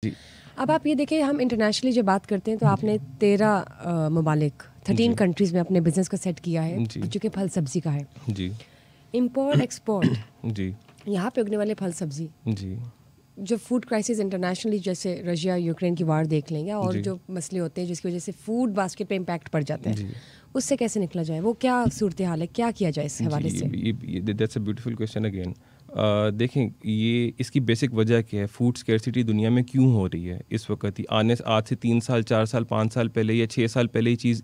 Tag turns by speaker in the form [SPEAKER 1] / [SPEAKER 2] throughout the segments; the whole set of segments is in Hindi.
[SPEAKER 1] जी।
[SPEAKER 2] अब आप ये देखिए, हम इंटरनेशनली जब बात करते हैं तो आपने 13 ममालिक 13 कंट्रीज़ में अपने बिजनेस को सेट किया है,
[SPEAKER 1] जी।
[SPEAKER 2] जो कि फल सब्जी का है।
[SPEAKER 1] जी।
[SPEAKER 2] इंपोर्ट एक्सपोर्ट,
[SPEAKER 1] जी।
[SPEAKER 2] यहाँ पे उगने वाले फल सब्जी,
[SPEAKER 1] जी।
[SPEAKER 2] जो फूड क्राइसिस इंटरनेशनली, जैसे रशिया यूक्रेन की वार देख लें, या और
[SPEAKER 1] जी।
[SPEAKER 2] जो मसले होते हैं जिसकी वजह से फूड बास्केट पे इम्पैक्ट पड़ जाता है,
[SPEAKER 1] जी।
[SPEAKER 2] उससे कैसे निकला जाए? वो क्या सूरत हाल है, क्या किया जाए इस हवाले से?
[SPEAKER 1] जी, that's a beautiful question again. देखें, ये इसकी बेसिक वजह क्या है, फूड स्कैरसिटी दुनिया में क्यों हो रही है इस वक्त ही? आज से 3 साल 4 साल 5 साल पहले या 6 साल पहले ये चीज़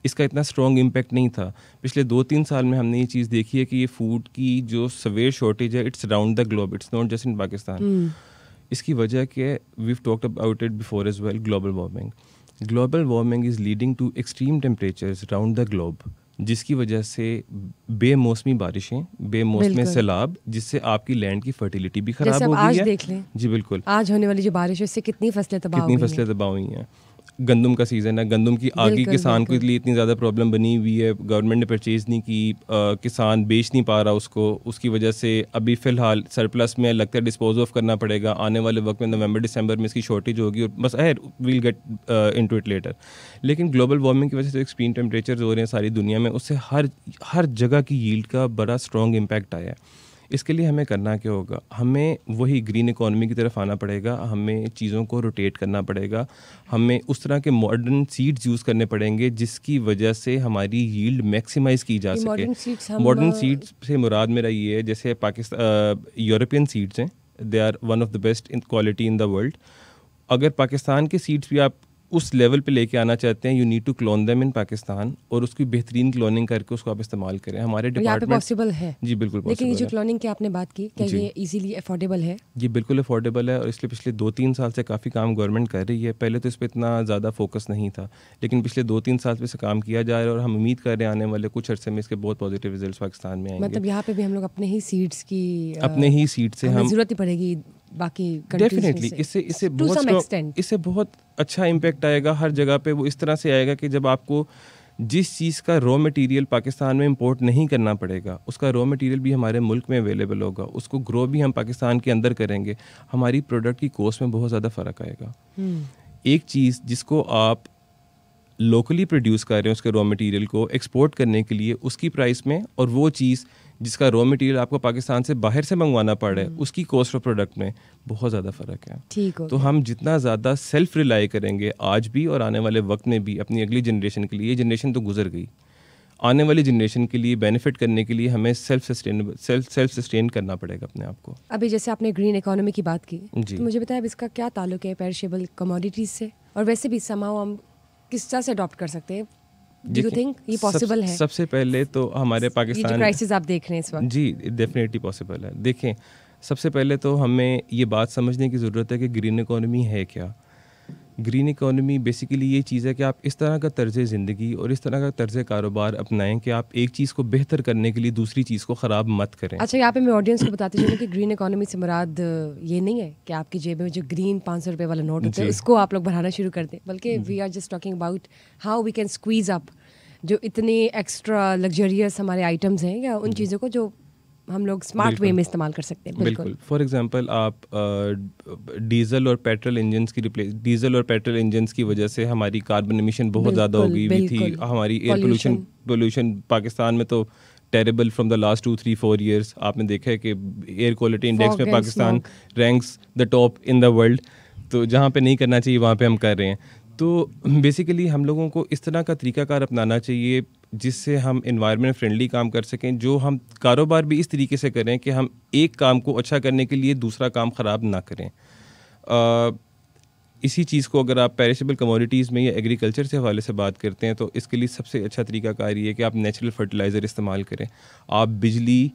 [SPEAKER 1] इसका इतना स्ट्रॉन्ग इम्पैक्ट नहीं था। पिछले 2-3 साल में हमने ये चीज़ देखी है कि ये फूड की जो सवेयर शॉर्टेज है, it's around the globe, it's not just in Pakistan. इसकी वजह क्या है? We talked about it before as well, global warming. Global warming is leading to extreme temperatures around the globe, जिसकी वजह से बेमौसमी बारिशें, बेमौसमी सैलाब, जिससे आपकी लैंड की फर्टिलिटी भी ख़राब हो गई
[SPEAKER 2] आज
[SPEAKER 1] है।
[SPEAKER 2] देख लें,
[SPEAKER 1] जी बिल्कुल,
[SPEAKER 2] आज होने वाली जो बारिश है, इससे कितनी फसलें तबाह
[SPEAKER 1] हुई हैं। गंदम का सीज़न है, गंदम की आगे किसान के लिए इतनी ज़्यादा प्रॉब्लम बनी हुई है, गवर्नमेंट ने परचेज़ नहीं की, किसान बेच नहीं पा रहा उसको, उसकी वजह से अभी फ़िलहाल सरप्लस में लगता है, डिस्पोज ऑफ करना पड़ेगा। आने वाले वक्त में नवंबर दिसंबर में इसकी शॉर्टेज होगी, और बस we'll get into it later. लेकिन ग्लोबल वार्मिंग की वजह से एक्सट्रीम टेम्परेचर हो रहे हैं सारी दुनिया में, उससे हर जगह की यील्ड का बड़ा स्ट्रॉन्ग इम्पैक्ट आया है। इसके लिए हमें करना क्या होगा? हमें वही ग्रीन इकोनॉमी की तरफ आना पड़ेगा, हमें चीज़ों को रोटेट करना पड़ेगा, हमें उस तरह के मॉडर्न सीड्स यूज़ करने पड़ेंगे जिसकी वजह से हमारी यील्ड मैक्सिमाइज़ की जा सके। मॉडर्न सीड्स से मुराद मेरा ये है, जैसे पाकिस्तान यूरोपियन सीड्स हैं, they are one of the best in quality in the world. अगर पाकिस्तान के सीड्स भी आप उस लेवल पे लेके आना चाहते हैं, you need to clone them in Pakistan, और उसकी बेहतरीन क्लोनिंग करके उसको आप इस्तेमाल करें। हमारे डिपार्टमेंट
[SPEAKER 2] पॉसिबल है।
[SPEAKER 1] जी बिल्कुल पॉसिबल
[SPEAKER 2] लेकिन ये जो
[SPEAKER 1] है।
[SPEAKER 2] क्लोनिंग की आपने बात की, क्या ये इजीली अफोर्डेबल है?
[SPEAKER 1] ये बिल्कुल अफोर्डेबल है, और इसलिए पिछले 2-3 साल से काफ़ी काम गवर्नमेंट कर रही है। पहले तो इस पर इतना ज़्यादा फोकस नहीं था, लेकिन पिछले 2-3 साल से काम किया जा रहा है, और हम उम्मीद कर रहे हैं आने वाले कुछ अर्से में इसके बहुत पॉजिटिव रिजल्ट्स पाकिस्तान में आएंगे।
[SPEAKER 2] मतलब यहाँ पे भी हम लोग अपने ही सीड्स की
[SPEAKER 1] से हम
[SPEAKER 2] ज़रूरत ही पड़ेगी बाकी
[SPEAKER 1] डेफिनेटली इससे बहुत अच्छा इम्पैक्ट आएगा हर जगह पे। वो इस तरह से आएगा कि जब आपको जिस चीज़ का रॉ मटेरियल पाकिस्तान में इंपोर्ट नहीं करना पड़ेगा, उसका रॉ मटेरियल भी हमारे मुल्क में अवेलेबल होगा, उसको ग्रो भी हम पाकिस्तान के अंदर करेंगे, हमारी प्रोडक्ट की कॉस्ट में बहुत ज़्यादा फ़र्क आएगा। एक चीज़ जिसको आप लोकली प्रोड्यूस कर रहे हैं, उसके रॉ मटेरियल को एक्सपोर्ट करने के लिए उसकी प्राइस में, और वो चीज़ जिसका रॉ मटेरियल आपको पाकिस्तान से बाहर से मंगवाना पड़ रहा है, उसकी कॉस्ट ऑफ प्रोडक्ट में बहुत ज़्यादा फ़र्क है।
[SPEAKER 2] ठीक
[SPEAKER 1] तो हम जितना ज़्यादा सेल्फ रिलाई करेंगे आज भी और आने वाले वक्त में भी अपनी अगली जनरेशन के लिए, ये जनरेशन तो गुजर गई, आने वाली जनरेशन के लिए बेनिफिट करने के लिए हमें सेल्फ सस्टेन करना पड़ेगा अपने आप को।
[SPEAKER 2] अभी जैसे आपने ग्रीन इकोनॉमी की बात की,
[SPEAKER 1] तो
[SPEAKER 2] मुझे बताया इसका क्या ताल्लुक है पेरिशेबल कमोडिटीज़ से, और वैसे भी समाओ हम किस तरह से अडॉप्ट कर सकते हैं? Do you think ये पॉसिबल है?
[SPEAKER 1] सबसे पहले तो हमारे पाकिस्तान,
[SPEAKER 2] ये जो क्राइसिस आप देख रहे हैं इस वक्त,
[SPEAKER 1] जी डेफिनेटली पॉसिबल है। देखें, सबसे पहले तो हमें ये बात समझने की ज़रूरत है कि ग्रीन इकोनॉमी है क्या। ग्रीन इकोनॉमी बेसिकली ये चीज़ है कि आप इस तरह का तर्ज़ ज़िंदगी और इस तरह का तर्ज़ कारोबार अपनाएं कि आप एक चीज़ को बेहतर करने के लिए दूसरी चीज़ को ख़राब मत करें।
[SPEAKER 2] अच्छा, यहाँ पे मैं ऑडियंस को बताती चलूँ कि ग्रीन इकोनॉमी से मुराद ये नहीं है कि आपकी जेब में जो ग्रीन 500 रुपये वाला नोट होता है उसको आप लोग बढ़ाना शुरू कर दें, बल्कि we are just talking about how we can squeeze up जो इतने एक्स्ट्रा लग्जरियस हमारे आइटम्स हैं, या उन चीज़ों को जो हम लोग स्मार्ट वे में इस्तेमाल कर सकते हैं।
[SPEAKER 1] बिल्कुल। फॉर एग्जांपल, आप डीजल और पेट्रोल इंजन्स की वजह से हमारी कार्बन एमिशन बहुत ज़्यादा हो गई हुई थी। हमारी एयर पोल्यूशन पाकिस्तान में तो terrible from the last 2-3-4 years. आपने देखा है कि एयर क्वालिटी इंडेक्स में Pakistan ranks the top in the world. तो जहाँ पे नहीं करना चाहिए वहाँ पे हम कर रहे हैं। तो बेसिकली हम लोगों को इस तरह का तरीकाकार अपनाना चाहिए जिससे हम एनवायरनमेंट फ्रेंडली काम कर सकें, जो हम कारोबार भी इस तरीके से करें कि हम एक काम को अच्छा करने के लिए दूसरा काम ख़राब ना करें। इसी चीज़ को अगर आप पेरिशेबल कमोडिटीज़ में या एग्रीकल्चर से हवाले से बात करते हैं, तो इसके लिए सबसे अच्छा तरीकाकार ये है कि आप नेचुरल फर्टिलाइज़र इस्तेमाल करें। आप बिजली,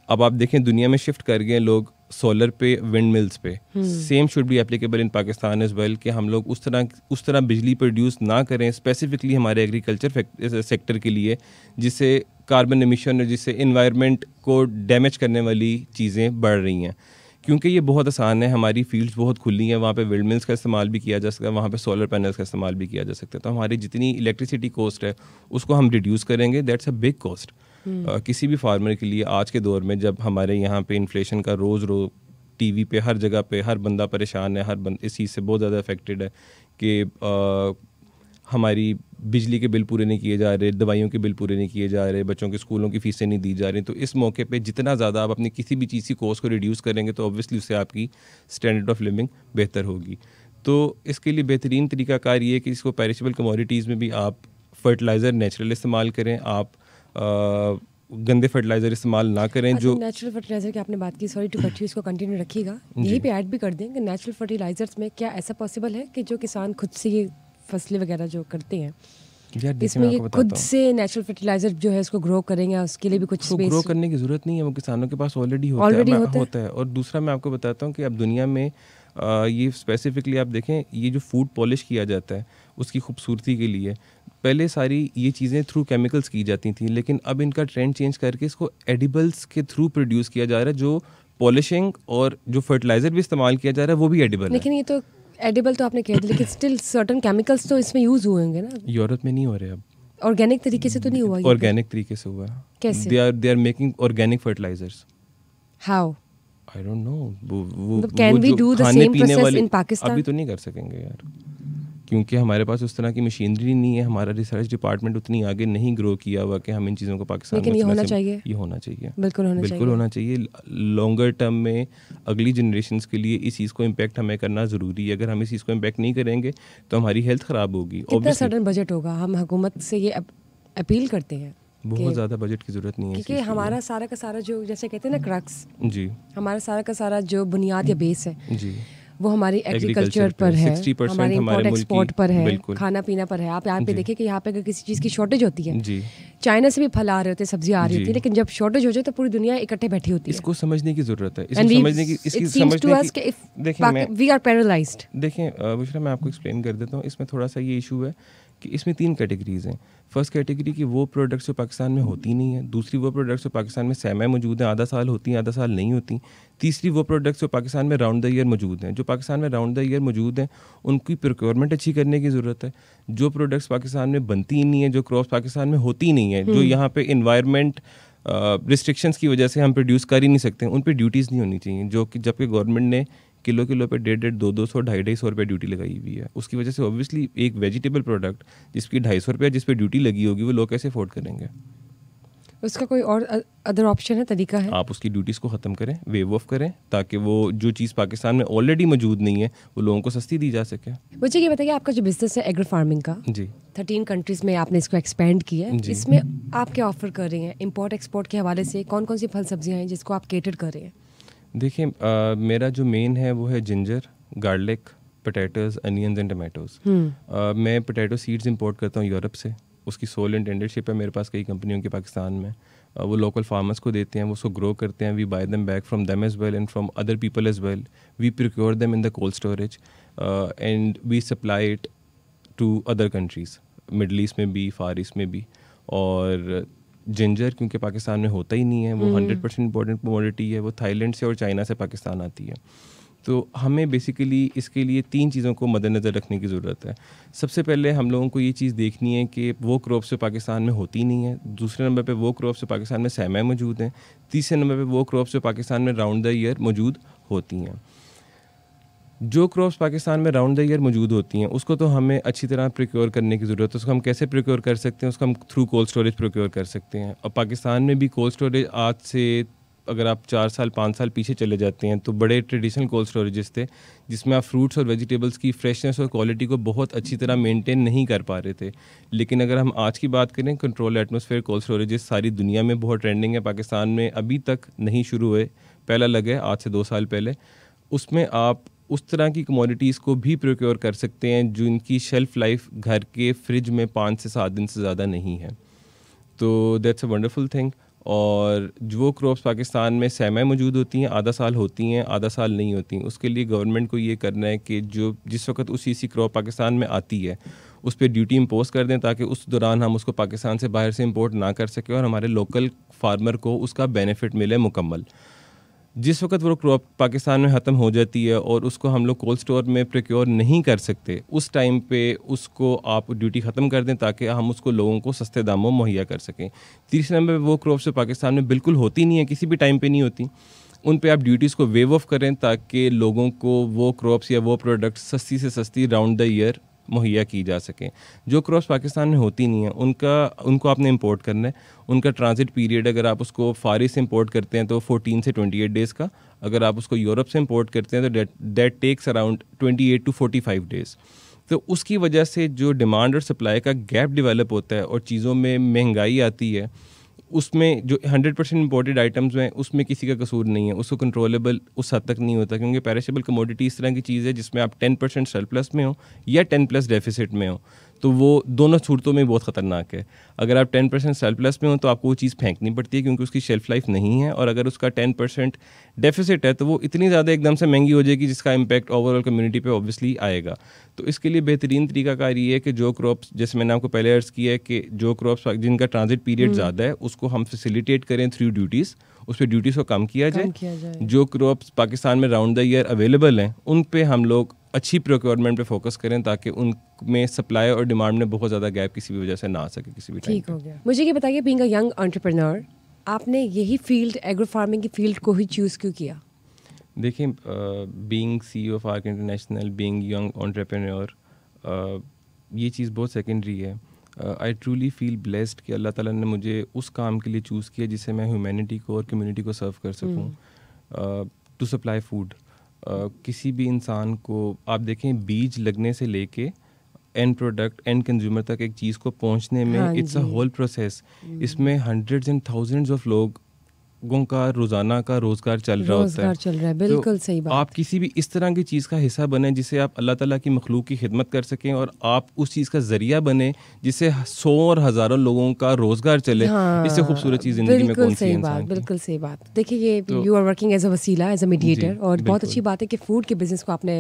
[SPEAKER 1] अब आप देखें दुनिया में शिफ्ट कर गए लोग सोलर पे, विंड मिल्स पे। Same should be applicable in Pakistan as well, कि हम लोग उस तरह बिजली प्रोड्यूस ना करें स्पेसिफिकली हमारे एग्रीकल्चर सेक्टर के लिए, जिससे कार्बन एमिशन और जिससे इन्वायरमेंट को डैमेज करने वाली चीज़ें बढ़ रही हैं। क्योंकि ये बहुत आसान है, हमारी फील्ड्स बहुत खुली हैं, वहाँ पे विंड मिल्स का इस्तेमाल भी किया जा सकता है, वहाँ पे सोलर पैनल्स का इस्तेमाल भी किया जा सकता है। तो हमारी जितनी इलेक्ट्रिसिटी कॉस्ट है उसको हम रिड्यूस करेंगे। दैट्स अ बिग कॉस्ट किसी भी फार्मर के लिए आज के दौर में, जब हमारे यहाँ पे इन्फ्लेशन का रोज़ टीवी पे हर जगह पे हर बंदा परेशान है, इस चीज़ से बहुत ज़्यादा अफेक्टेड है कि हमारी बिजली के बिल पूरे नहीं किए जा रहे, दवाइयों के बिल पूरे नहीं किए जा रहे, बच्चों के स्कूलों की फ़ीसें नहीं दी जा रही। तो इस मौके पे जितना ज़्यादा आप अपनी किसी भी चीज़ की कॉस्ट को रिड्यूस करेंगे तो ऑब्वियसली उससे आपकी स्टैंडर्ड ऑफ लिविंग बेहतर होगी। तो इसके लिए बेहतरीन तरीकाकार ये है कि इसको पेरिशेबल कमोडिटीज़ में भी आप फर्टिलाइज़र नेचुरल इस्तेमाल करें, आप गंदे फर्टिलाइज़र इस्तेमाल ना करें। जो
[SPEAKER 2] नेचुरल फर्टिलाइज़र की आपने बात की, सॉरी टू कट यू, इसको कंटिन्यू रखिएगा, यहीं पे ऐड भी कर दें कि नेचुरल फर्टिलाइज़र्स में क्या ऐसा पॉसिबल है कि जो किसान खुद से ये फसलें वगैरह जो करते हैं इसमें ये खुद से नेचुरल फर्टिलाइजर जो है इसको ग्रो करेंगे, उसके लिए भी कुछ स्पेस
[SPEAKER 1] ग्रो करने की ज़रूरत नहीं है, वो किसानों के पास ऑलरेडी होता है। और दूसरा मैं आपको बताता हूँ कि अब दुनिया में ये स्पेसिफिकली आप देखें, ये जो फूड पॉलिश किया जाता है उसकी खूबसूरती के लिए पहले सारी ये चीज़ें थ्रू केमिकल्स की जाती थी, लेकिन अब इनका ट्रेंड चेंज करके इसको एडिबल्स के थ्रू प्रोड्यूस किया जा रहा है। जो पॉलिशिंग और जो फर्टिलाइज़र भी इस्तेमाल किया जा रहा है वो भी एडिबल है।
[SPEAKER 2] लेकिन ये तो एडिबल तो आपने कह दिया, लेकिन स्टिल सर्टेन केमिकल्स तो इसमें यूज हुए होंगे ना।
[SPEAKER 1] यूरोप में नहीं हो रहे अब।
[SPEAKER 2] ऑर्गेनिक तरीके से तो नहीं हुआ?
[SPEAKER 1] ऑर्गेनिक तरीके से हुआ।
[SPEAKER 2] कैसे?
[SPEAKER 1] They are making organic fertilisers.
[SPEAKER 2] How?
[SPEAKER 1] I don't know.
[SPEAKER 2] Can we do the same process in Pakistan?
[SPEAKER 1] अभी तो नहीं कर सकेंगे यार, क्योंकि हमारे पास उस तरह की मशीनरी नहीं है, हमारा रिसर्च डिपार्टमेंट उतनी आगे नहीं ग्रो किया हुआ कि हम इन चीज़ों को पाकिस्तान में।
[SPEAKER 2] लेकिन ये होना चाहिए,
[SPEAKER 1] ये होना चाहिए,
[SPEAKER 2] बिल्कुल होना चाहिए।
[SPEAKER 1] लॉन्गर टर्म में अगली जनरेशंस के लिए इस चीज़ को इम्पैक्ट हमें करना ज़रूरी है। अगर हम इस चीज़ को इम्पैक्ट नहीं करेंगे तो हमारी हेल्थ ख़राब होगी।
[SPEAKER 2] कितना सडन बजट होगा? हम हुकूमत से ये अपील करते हैं,
[SPEAKER 1] बहुत ज़्यादा बजट की ज़रूरत नहीं है,
[SPEAKER 2] क्योंकि हमारा सारा का सारा जो जैसे कहते हैं ना क्रक्स,
[SPEAKER 1] जी,
[SPEAKER 2] हमारा सारा का सारा जो बुनियाद या बेस है
[SPEAKER 1] जी,
[SPEAKER 2] वो हमारी एग्रीकल्चर पर है,
[SPEAKER 1] 60%
[SPEAKER 2] हमारे इंपोर्ट एक्सपोर्ट पर है, खाना पीना पर है। आप यहाँ पे
[SPEAKER 1] जी।
[SPEAKER 2] देखिए कि यहाँ पे अगर किसी चीज़ की शॉर्टेज होती है,
[SPEAKER 1] जी,
[SPEAKER 2] चाइना से भी फल आ रहे होते हैं, सब्जी आ रही
[SPEAKER 1] जी।
[SPEAKER 2] होती है, लेकिन जब शॉर्टेज हो जाए तो पूरी दुनिया इकट्ठे बैठी होती है।
[SPEAKER 1] इसको समझने की ज़रूरत है,
[SPEAKER 2] And we are paralyzed।
[SPEAKER 1] देखें बुशरा, मैं आपको एक्सप्लेन कर देता हूँ। इसमें थोड़ा सा ये इशू है कि इसमें 3 कैटेगरीज हैं। फर्स्ट कैटेगरी की वो प्रोडक्ट्स जो पाकिस्तान में होती नहीं है, दूसरी वो प्रोडक्ट्स जो पाकिस्तान में सेमी मौजूद हैं, आधा साल होती हैं आधा साल नहीं होती, तीसरी वो प्रोडक्ट्स जो पाकिस्तान में राउंड द ईयर मौजूद हैं। जो पाकिस्तान में राउंड द ईयर मौजूद हैं उनकी प्रोक्योरमेंट अच्छी करने की ज़रूरत है। जो प्रोडक्ट्स पाकिस्तान में बनती ही नहीं है, जो क्रॉप्स पाकिस्तान में होती नहीं है, जो यहाँ पे इन्वायरमेंट रिस्ट्रिक्शंस की वजह से हम प्रोड्यूस कर ही नहीं सकते, उन पर ड्यूटीज़ नहीं होनी चाहिए। जो कि जबकि गवर्नमेंट ने किलो पे 150, 200, 250 रुपये ड्यूटी लगाई हुई है, उसकी वजह से ऑब्वियसली एक वेजिटेबल प्रोडक्ट जिसकी 250 रुपये जिस पे ड्यूटी लगी होगी वो लोग कैसे अफोर्ड करेंगे?
[SPEAKER 2] उसका कोई और अदर ऑप्शन है, तरीका है?
[SPEAKER 1] आप उसकी ड्यूटीज़ को ख़त्म करें, वेव ऑफ करें, ताकि वो जो चीज़ पाकिस्तान में ऑलरेडी मौजूद नहीं है वो लोगों को सस्ती दी जा सके।
[SPEAKER 2] मुझे ये बताइए, आपका जो बिजनेस है एग्रो फार्मिंग का,
[SPEAKER 1] जी,
[SPEAKER 2] 13 कंट्रीज़ में आपने इसको एक्सपेंड किया है, इसमें आप क्या ऑफर कर रही हैं? इम्पोर्ट एक्सपोर्ट के हवाले से कौन कौन सी फल सब्जियाँ हैं जिसको आप केटर कर रहे हैं?
[SPEAKER 1] देखिए, मेरा जो मेन है वो है ginger, garlic, potatoes, onions and tomatoes. मैं पोटैटो सीड्स इंपोर्ट करता हूँ यूरोप से, उसकी सोल इंटेंडरशिप है मेरे पास कई कंपनियों की पाकिस्तान में। वो लोकल फार्मर्स को देते हैं, वो उसको ग्रो करते हैं, we buy them back from them as well and from other people as well. We procure them in the cold storage and we supply it to other countries, middle east में भी, फार ईस्ट में भी। और जिंजर क्योंकि पाकिस्तान में होता ही नहीं है, वो 100% इम्पोर्टेंट कमोडिटी है, वो थाईलैंड से और चाइना से पाकिस्तान आती है। तो हमें बेसिकली इसके लिए 3 चीज़ों को मद्देनज़र रखने की ज़रूरत है। सबसे पहले हम लोगों को ये चीज़ देखनी है कि वो क्रॉप्स जो पाकिस्तान में होती नहीं है, दूसरे नंबर पे वो क्रॉप्स जो पाकिस्तान में सेमी मौजूद हैं, तीसरे नंबर पे वो क्रॉप्स जो पाकिस्तान में राउंड द ईयर मौजूद होती हैं। जो क्रॉप्स पाकिस्तान में राउंड द ईयर मौजूद होती हैं उसको तो हमें अच्छी तरह प्रोक्योर करने की ज़रूरत है। उसको हम कैसे प्रोक्योर कर सकते हैं? उसको हम थ्रू कोल्ड स्टोरेज प्रोक्योर कर सकते हैं। और पाकिस्तान में भी कोल्ड स्टोरेज आज से अगर आप 4 साल 5 साल पीछे चले जाते हैं तो बड़े ट्रेडिशनल कोल्ड स्टोरेजेस थे जिसमें आप फ्रूट्स और वेजिटेबल्स की फ्रेशनेस और क्वालिटी को बहुत अच्छी तरह मेंटेन नहीं कर पा रहे थे। लेकिन अगर हम आज की बात करें, कंट्रोल एटमॉस्फेयर कोल्ड स्टोरेजेस सारी दुनिया में बहुत ट्रेंडिंग है, पाकिस्तान में अभी तक नहीं शुरू हुए, पहला लगे आज से 2 साल पहले। उसमें आप उस तरह की कमोडिटीज़ को भी प्रोक्योर कर सकते हैं जो इनकी शेल्फ़ लाइफ घर के फ्रिज में 5 से 7 दिन से ज़्यादा नहीं है। तो दैट्स अ वंडरफुल थिंग। और जो क्रॉप्स पाकिस्तान में सेमी मौजूद होती हैं, आधा साल होती हैं, आधा साल नहीं होती हैं, उसके लिए गवर्नमेंट को ये करना है कि जो जिस वक्त उसी क्रॉप पाकिस्तान में आती है उस पर ड्यूटी इम्पोज कर दें ताकि उस दौरान हम उसको पाकिस्तान से बाहर से इंपोर्ट ना कर सकें और हमारे लोकल फार्मर को उसका बेनिफिट मिले मुकम्मल। जिस वक्त वो क्रॉप पाकिस्तान में ख़त्म हो जाती है और उसको हम लोग कोल्ड स्टोर में प्रोक्योर नहीं कर सकते, उस टाइम पे उसको आप ड्यूटी ख़त्म कर दें ताकि हम उसको लोगों को सस्ते दामों मुहैया कर सकें। तीसरे नंबर पे वो क्रॉप्स जो पाकिस्तान में बिल्कुल होती नहीं है, किसी भी टाइम पे नहीं होती, उन पे आप ड्यूटीज़ को वेव ऑफ करें ताकि लोगों को वो क्रॉप्स या वो प्रोडक्ट सस्ती से सस्ती राउंड द ईयर मुहैया की जा सकें। जो क्रॉप्स पाकिस्तान में होती नहीं है उनको आपने इंपोर्ट करना है। उनका ट्रांजिट पीरियड अगर आप उसको फारी से इंपोर्ट करते हैं तो 14 से 28 डेज़ का, अगर आप उसको यूरोप से इंपोर्ट करते हैं तो that takes around 28 to 45 days. तो उसकी वजह से जो डिमांड और सप्लाई का गैप डेवलप होता है और चीज़ों में महंगाई आती है, उसमें जो 100% इम्पोर्टेड आइटम्स हैं उसमें किसी का कसूर नहीं है, उसको कंट्रोलेबल उस हद तक नहीं होता, क्योंकि पेरिशेबल कमोडिटी इस तरह की चीज़ है जिसमें आप 10% सरप्लस में हो या 10+ डेफिसिट में हो, तो वो दोनों सूरतों में बहुत ख़तरनाक है। अगर आप 10% सरप्लस में हो तो आपको वो चीज़ फेंकनी पड़ती है क्योंकि उसकी शेल्फ लाइफ नहीं है, और अगर उसका 10% डेफिसिट है तो वो इतनी ज़्यादा एकदम से महंगी हो जाएगी जिसका इम्पैक्ट ओवरऑल कम्युनिटी पे ऑब्वियसली आएगा। तो इसके लिए बेहतरीन तरीकाकार ये है कि जो क्रॉप्स, जैसे मैंने आपको पहले अर्ज़ किया है कि जो क्रॉप्स जिनका ट्रांजिट पीरियड ज़्यादा है उसको हम फैसिलिटेट करें थ्रू ड्यूटीज़, उस पर ड्यूटीज़ को कम किया जाए। जो क्रॉप्स पाकिस्तान में राउंड द ईयर अवेलेबल हैं उन पे हम लोग अच्छी प्रोक्योरमेंट पे फोकस करें ताकि उनमें सप्लाई और डिमांड में बहुत ज़्यादा गैप किसी भी वजह से ना आ सके किसी भी टाइम।
[SPEAKER 2] ठीक हो गया। मुझे ये बताइए, बीइंग अ यंग एंटरप्रेन्योर, आपने यही फील्ड, एग्रो फार्मिंग की फील्ड को ही चूज़ क्यों किया?
[SPEAKER 1] देखिए, being CEO of arc international, being young entrepreneur, ये चीज़ बहुत सेकेंडरी है। आई ट्रूली फील ब्लेस्ड कि अल्लाह ताला ने मुझे उस काम के लिए चूज़ किया जिससे मैं ह्यूमैनिटी को और कम्युनिटी को सर्व कर सकूँ, टू सप्लाई फूड। किसी भी इंसान को आप देखें, बीज लगने से लेके एंड प्रोडक्ट, एंड कंज्यूमर तक एक चीज़ को पहुंचने में इट्स अ होल प्रोसेस। इसमें हंड्रेड्स एंड थाउजेंड्स ऑफ लोगों का रोज़ाना का रोज़गार चल रहा होता है।
[SPEAKER 2] बिल्कुल सही बात।
[SPEAKER 1] आप किसी भी इस तरह की चीज़ का हिस्सा बने जिससे आप अल्लाह ताला की मखलूक की खिदमत कर सकें और आप उस चीज़ का ज़रिया बने जिससे 100 और हज़ारों लोगों का रोज़गार चले। इससे खूबसूरत चीज़ ज़िंदगी में कौन सी है इंसान की?
[SPEAKER 2] बिल्कुल सही बात। देखिए, ये you are working as a वसीला, एज अ मीडिएटर, और बहुत अच्छी बात है कि फूड के बिजनेस को आपने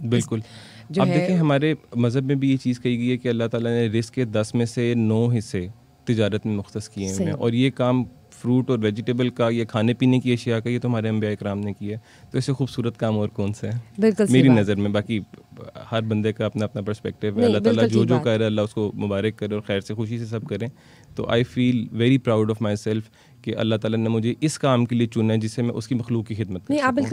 [SPEAKER 1] बिल्कुल आप देखें, हमारे मज़हब में भी ये चीज़ कही गई है कि अल्लाह ताला ने रिस्क के 10 में से 9 हिस्से तिजारत में मुख्तस किए हैं, और ये काम फ्रूट और वेजिटेबल का, ये खाने पीने की अशिया का, ये तो हमारे अंबिया इकराम ने किया है। तो इससे खूबसूरत काम और कौन सा है?
[SPEAKER 2] बिल्कुल
[SPEAKER 1] मेरी नज़र में। बाकी हर बंदे का अपना अपना पर्सपेक्टिव है। अल्लाह ताला जो जो कर रहा है अल्लाह उसको मुबारक करे और खैर से खुशी से सब करें। तो I feel very proud of my self कि अल्लाह ताला ने मुझे इस काम के लिए चुना है जिससे मैं उसकी मखलूक की खिदमत कर सकूं।
[SPEAKER 2] आप बिल्कुल